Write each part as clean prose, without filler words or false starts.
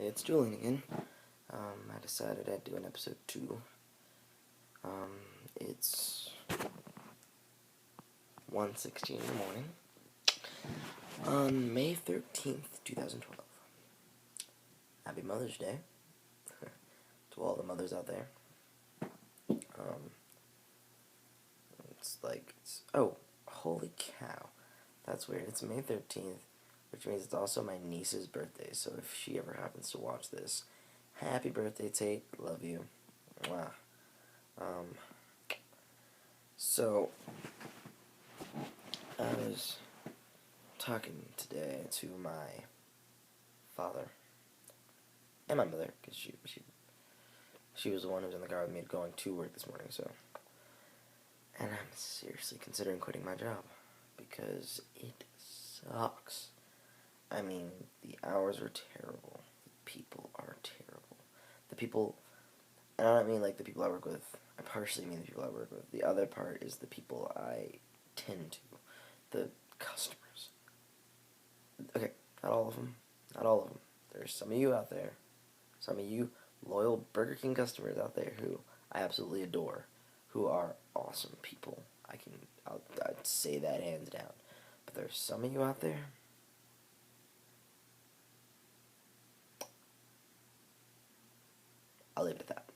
It's Julian again. I decided I'd do an episode 2. It's 1:16 in the morning on May 13th, 2012. Happy Mother's Day to all the mothers out there. Oh, holy cow. That's weird. It's May 13th, which means it's also my niece's birthday, so if she ever happens to watch this, happy birthday, Tate. Love you. Mwah. So, I was talking today to my father and my mother, because she was the one who was in the car with me going to work this morning, so. And I'm seriously considering quitting my job, because it sucks. I mean, the hours are terrible. The people are terrible. The people, and I don't mean like the people I work with. I partially mean the people I work with. The other part is the people I tend to. The customers. Okay, not all of them. Not all of them. There's some of you out there. Some of you loyal Burger King customers out there who I absolutely adore. Who are awesome people. I'd say that hands down. But there's some of you out there. I'll leave it at that.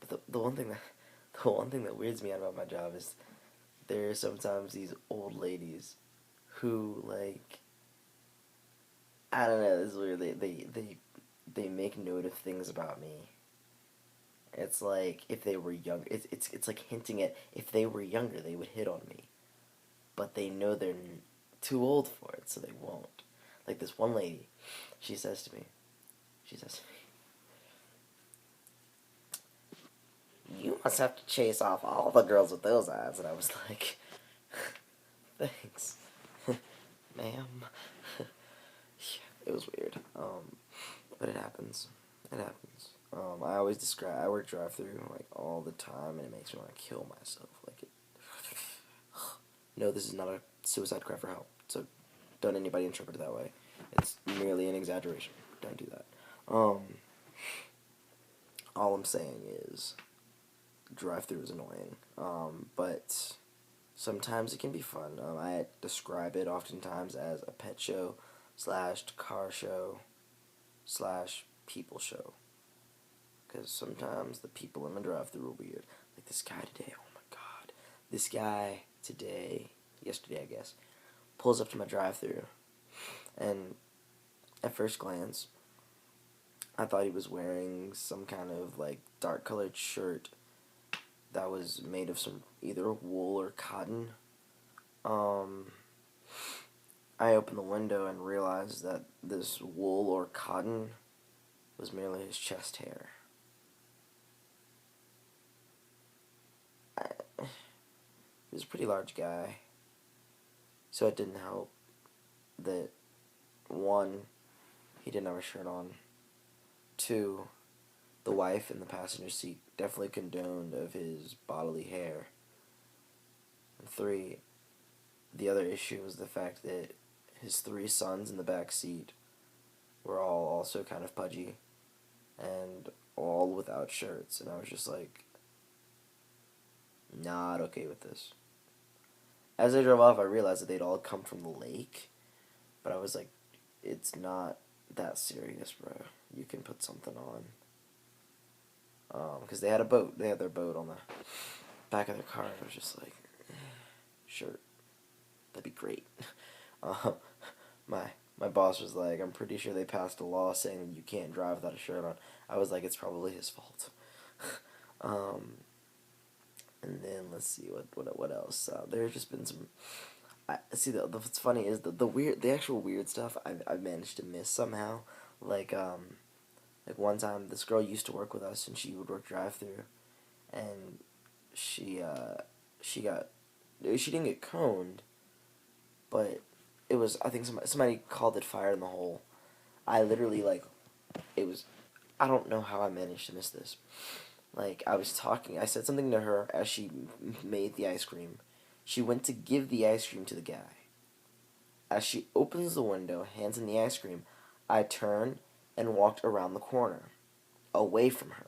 But the one thing that weirds me out about my job is there are sometimes these old ladies who, like, I don't know, this is weird. They make note of things about me. It's like if they were young. It's like hinting at if they were younger, they would hit on me, but they know they're too old for it, so they won't. Like this one lady, she says to me, "You must have to chase off all the girls with those eyes," and I was like, "Thanks, ma'am." It was weird, but it happens. It happens. I work drive-through like all the time, and it makes me want to kill myself. No, this is not a suicide cry for help. So, don't anybody interpret it that way. It's merely an exaggeration. Don't do that. All I'm saying is, drive-through is annoying. But sometimes it can be fun. I describe it oftentimes as a pet show / car show / people show. Because sometimes the people in the drive-thru are weird. Like this guy today, oh my god. This guy today, yesterday I guess, pulls up to my drive-thru. And at first glance, I thought he was wearing some kind of like dark colored shirt that was made of some either wool or cotton. I opened the window and realized that this wool or cotton was merely his chest hair. He was a pretty large guy, so it didn't help that, one, he didn't have a shirt on, two, the wife in the passenger seat definitely condoned of his bodily hair, and three, the other issue was the fact that his 3 sons in the back seat were all also kind of pudgy, and all without shirts, and I was just like, not okay with this. As I drove off, I realized that they'd all come from the lake, but I was like, it's not that serious, bro. You can put something on. Because they had a boat. They had their boat on the back of their car. I was just like, shirt. That'd be great. My boss was like, I'm pretty sure they passed a law saying that you can't drive without a shirt on. I was like, it's probably his fault. And then let's see what else. There's just been some. What's funny is the actual weird stuff I've managed to miss somehow. Like one time this girl used to work with us and she would work drive-through, and she didn't get coned, but it was, I think somebody called it fire in the hole. I literally I don't know how I managed to miss this. Like, I said something to her as she made the ice cream. She went to give the ice cream to the guy. As she opens the window, hands him the ice cream, I turned and walked around the corner, away from her.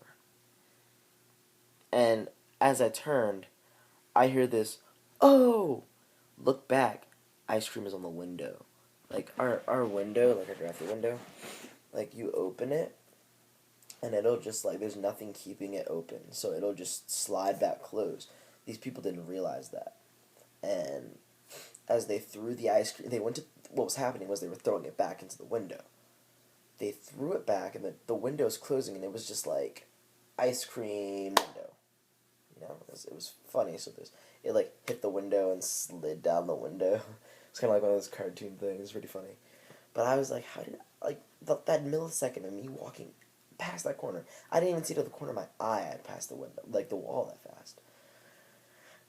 And as I turned, I hear this, "Oh!" Look back, ice cream is on the window. Like, our window, like our drive-thru window, like, you open it, and it'll just, like, there's nothing keeping it open, so it'll just slide back closed. These people didn't realize that. And as they threw the ice cream, what was happening was they were throwing it back into the window. They threw it back, and the window's closing, and it was just like, ice cream window. It was funny. So it like hit the window and slid down the window. It's kind of like one of those cartoon things. It's pretty funny. But I was like, how did that millisecond of me walking past that corner? I didn't even see to the corner of my eye. I passed the window, like the wall, that fast.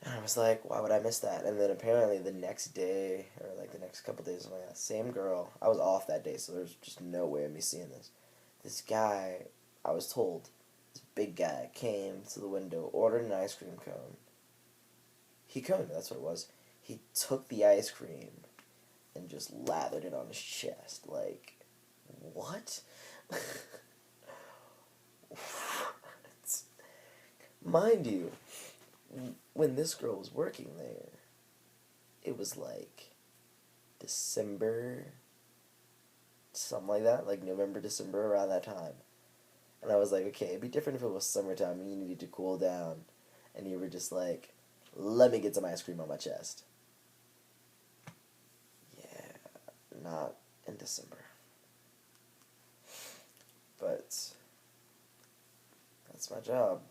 And I was like, why would I miss that? And then apparently the next day, or like the next couple days, like, same girl. I was off that day, so there's just no way of me seeing this. This guy, I was told, this big guy came to the window, ordered an ice cream cone. He coned, that's what it was. He took the ice cream and just lathered it on his chest. Like, what? Mind you, when this girl was working there, it was like December, something like that, like November, December, around that time. And I was like, okay, it'd be different if it was summertime and you needed to cool down, and you were just like, let me get some ice cream on my chest. Yeah, not in December. But that's my job.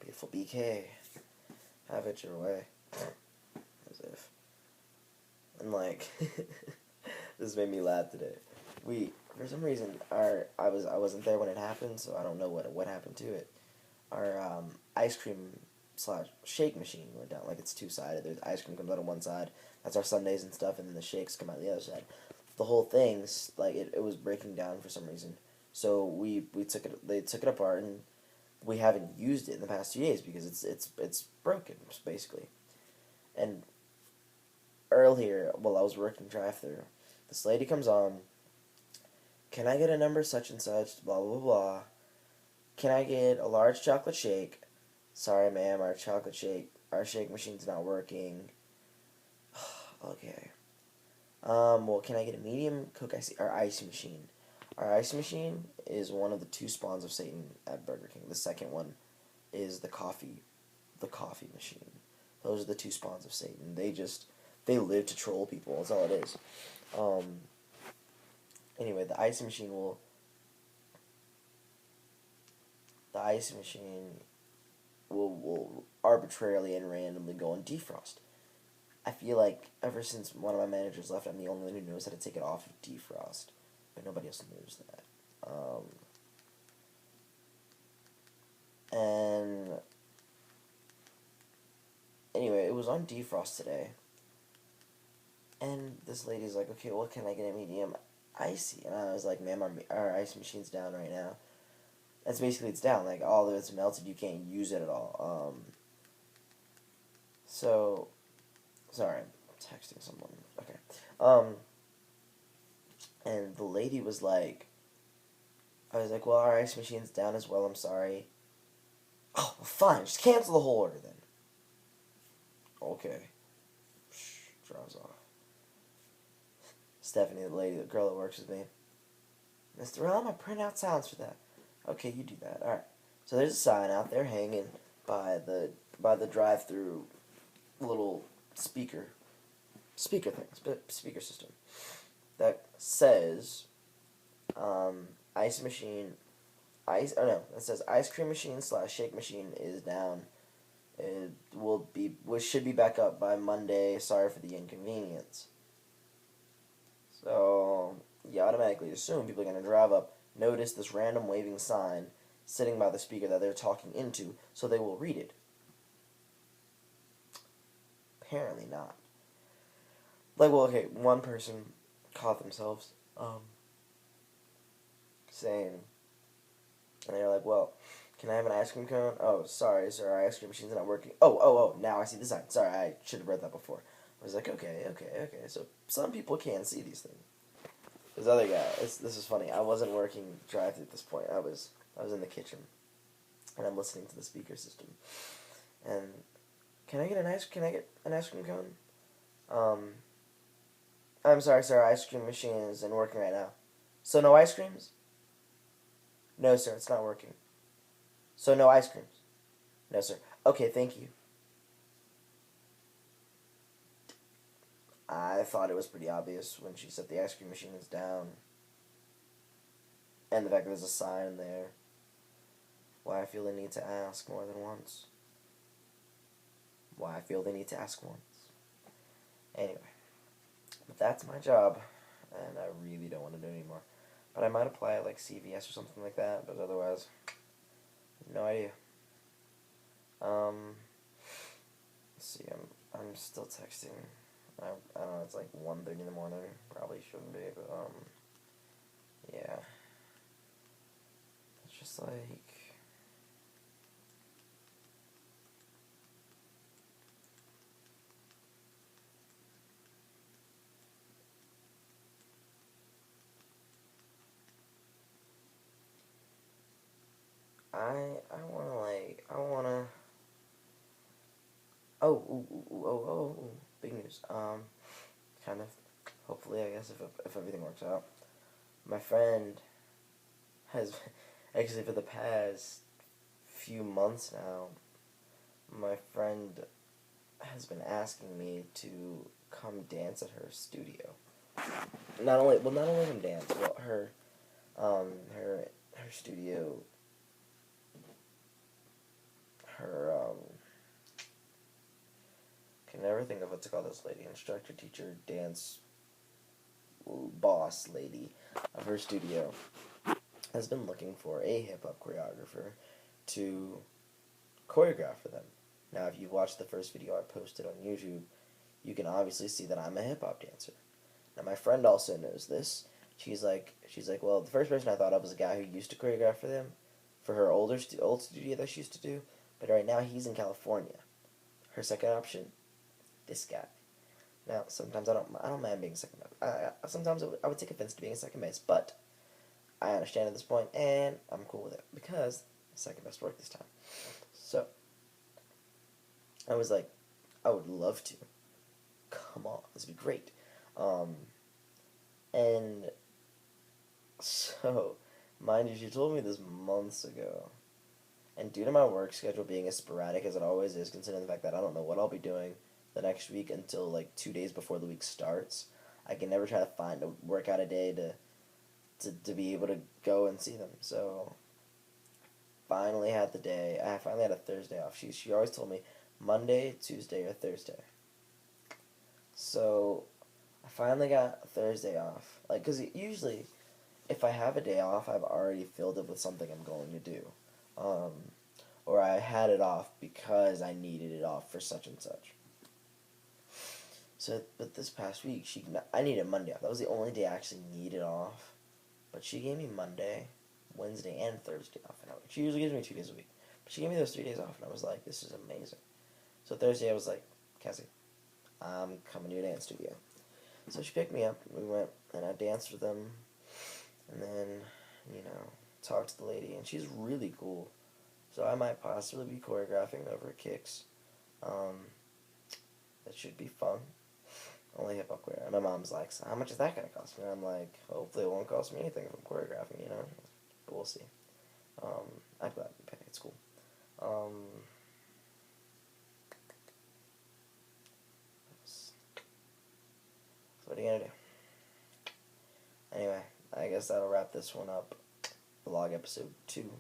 Beautiful BK. Have it your way. As if. And like, this made me laugh today. For some reason, I wasn't there when it happened, so I don't know what happened to it. Our ice cream / shake machine went down. Like, it's two-sided. There's ice cream comes out on one side. That's our sundaes and stuff, and then the shakes come out the other side. The whole thing's like it was breaking down for some reason. So they took it apart, and we haven't used it in the past 2 days because it's broken, basically. And earlier, while I was working drive-thru, this lady comes on. Can I get a number such and such? Blah blah blah. Can I get a large chocolate shake? Sorry, ma'am, our shake machine's not working. Okay. Well, can I get a medium Coke our ice machine? Our ice machine is one of the two spawns of Satan at Burger King. The second one is the coffee machine. Those are the two spawns of Satan. They live to troll people. That's all it is. Anyway, the ice machine will arbitrarily and randomly go on defrost. I feel like ever since one of my managers left, I'm the only one who knows how to take it off of defrost, but nobody else knows that. And anyway, it was on defrost today, and this lady's like, okay, well, can I get a medium icy? And I was like, ma'am, our ice machine's down right now. That's basically, it's down. Like, all of it's melted. You can't use it at all. So, sorry, I'm texting someone. Okay. And the lady was like, I was like, well, our ice machine's down as well. I'm sorry. Oh, well, fine. Just cancel the whole order then. Okay. Drives off. Stephanie, the girl that works with me. Mr. Ram, I print out sounds for that. Okay, you do that. Alright. So there's a sign out there hanging by the drive-through little speaker system that says that says ice cream machine / shake machine is down. It should be back up by Monday. Sorry for the inconvenience. So you automatically assume people are going to drive up, notice this random waving sign sitting by the speaker that they're talking into, so they will read it. Apparently not. Like, well, okay, one person caught themselves saying, and they're like, well, can I have an ice cream cone? Oh, sorry, sir, our ice cream machine's not working. Oh, now I see the sign. Sorry, I should have read that before. I was like, okay. So some people can see these things. This other guy, this is funny. I wasn't working drive-thru at this point. I was in the kitchen, and I'm listening to the speaker system. And can I get an ice cream cone? I'm sorry, sir. Ice cream machine isn't working right now. So no ice creams? No, sir. It's not working. So no ice creams? No, sir. Okay, thank you. I thought it was pretty obvious when she said the ice cream machine is down. And the fact that there's a sign there. Why I feel the need to ask more than once. Why I feel the need to ask once. Anyway. But that's my job. And I really don't want to do it anymore. But I might apply at like CVS or something like that. But otherwise, no idea. Let's see. I'm still texting. I don't know. It's like 1:30 in the morning. Probably shouldn't be. But yeah. It's just like. I wanna. Oh, big news. Kind of. Hopefully, I guess if everything works out, my friend has actually for the past few months now. My friend has been asking me to come dance at her studio. Not only come dance, but her studio. Can never think of what to call this lady. Instructor, teacher, dance, boss lady of her studio has been looking for a hip-hop choreographer to choreograph for them. Now, if you watched the first video I posted on YouTube, you can obviously see that I'm a hip-hop dancer. Now, my friend also knows this. She's like, well, the first person I thought of was a guy who used to choreograph for them, for her old studio that she used to do, but right now he's in California. Her second option, this guy. Now, sometimes I don't mind being second best. Sometimes I would take offense to being a second base, but I understand at this point, and I'm cool with it because second best worked this time. So I was like, I would love to. Come on, this would be great. And so, mind you, she told me this months ago. And due to my work schedule being as sporadic as it always is, considering the fact that I don't know what I'll be doing the next week until like 2 days before the week starts, I can never try to work out a day to be able to go and see them. So, finally had the day. I finally had a Thursday off. She always told me Monday, Tuesday, or Thursday. So, I finally got a Thursday off. Like, because usually, if I have a day off, I've already filled it with something I'm going to do. Or I had it off because I needed it off for such and such. So, but this past week, I needed Monday off. That was the only day I actually needed off. But she gave me Monday, Wednesday, and Thursday off. And she usually gives me 2 days a week. But she gave me those 3 days off, and I was like, this is amazing. So Thursday, I was like, Cassie, I'm coming to your dance studio. So she picked me up, we went, and I danced with them. And then, talked to the lady, and she's really cool. So I might possibly be choreographing over kicks. That should be fun. Only hip hop choreography. And my mom's like, so how much is that going to cost me? And I'm like, hopefully it won't cost me anything if I'm choreographing, But we'll see. I'd gladly pay. It's cool. So what are you going to do? Anyway, I guess that'll wrap this one up. Vlog episode 2.